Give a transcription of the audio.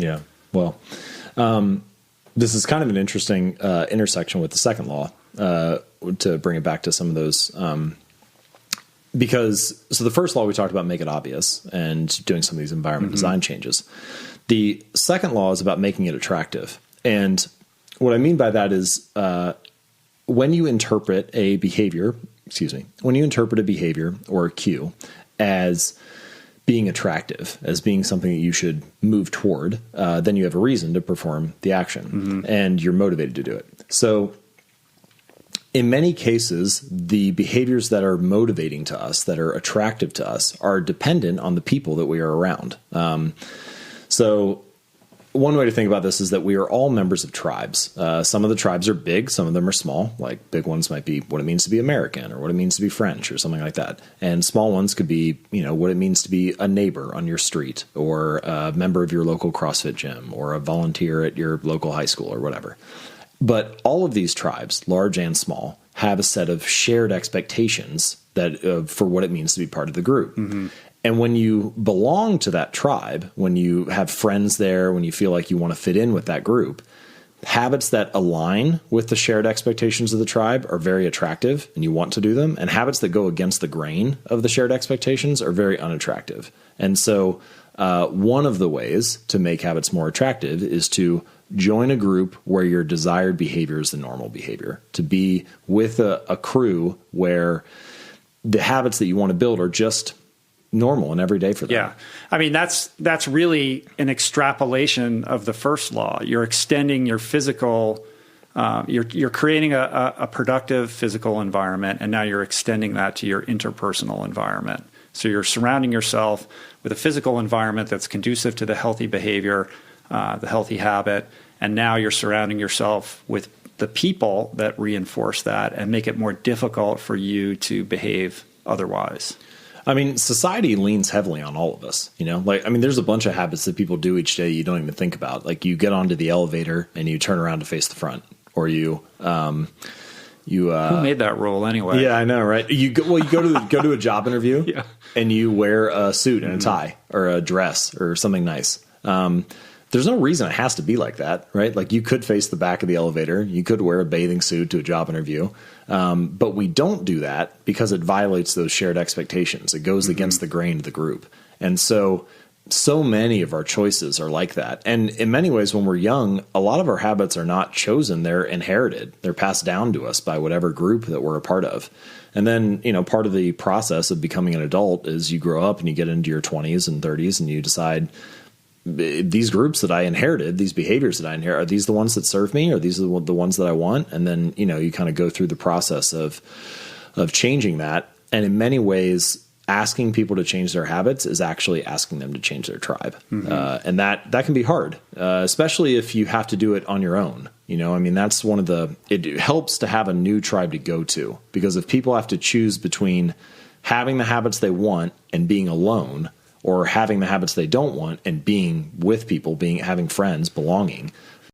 Yeah. Well, this is kind of an interesting intersection with the second law, to bring it back to some of those, because the first law we talked about, make it obvious, and doing some of these environment design changes. The second law is about making it attractive. And what I mean by that is, when you interpret a behavior or a cue as being attractive, as being something that you should move toward, then you have a reason to perform the action, and you're motivated to do it. So in many cases, the behaviors that are motivating to us, that are attractive to us, are dependent on the people that we are around. So one way to think about this is that we are all members of tribes. Some of the tribes are big, some of them are small. Like big ones might be what it means to be American, or what it means to be French, or something like that. And small ones could be, what it means to be a neighbor on your street, or a member of your local CrossFit gym, or a volunteer at your local high school, or whatever. But all of these tribes, large and small, have a set of shared expectations that for what it means to be part of the group. And when you belong to that tribe, when you have friends there, when you feel like you want to fit in with that group, habits that align with the shared expectations of the tribe are very attractive, and you want to do them. And habits that go against the grain of the shared expectations are very unattractive. And so one of the ways to make habits more attractive is to join a group where your desired behavior is the normal behavior, to be with a crew where the habits that you want to build are just normal and every day for them. Yeah. I mean, that's really an extrapolation of the first law. You're extending your physical, you're creating a productive physical environment, and now you're extending that to your interpersonal environment. So you're surrounding yourself with a physical environment that's conducive to the healthy behavior, the healthy habit, and now you're surrounding yourself with the people that reinforce that and make it more difficult for you to behave otherwise. I mean, society leans heavily on all of us, there's a bunch of habits that people do each day you don't even think about. Like you get onto the elevator and you turn around to face the front, or who made that rule anyway? Yeah, I know, right? You go to a job interview, yeah, and you wear a suit and a tie, or a dress, or something nice. There's no reason it has to be like that, right? Like you could face the back of the elevator, you could wear a bathing suit to a job interview, but we don't do that because it violates those shared expectations. It goes against the grain of the group. And so many of our choices are like that. And in many ways, when we're young, a lot of our habits are not chosen, they're inherited. They're passed down to us by whatever group that we're a part of. And then, part of the process of becoming an adult is you grow up and you get into your 20s and 30s and you decide, these groups that I inherited, these behaviors that I inherit, are these the ones that serve me? Or these are the ones that I want? And then, you kind of go through the process of changing that. And in many ways, asking people to change their habits is actually asking them to change their tribe. And that can be hard, especially if you have to do it on your own. That's it helps to have a new tribe to go to, because if people have to choose between having the habits they want and being alone, or having the habits they don't want and being with people, having friends, belonging,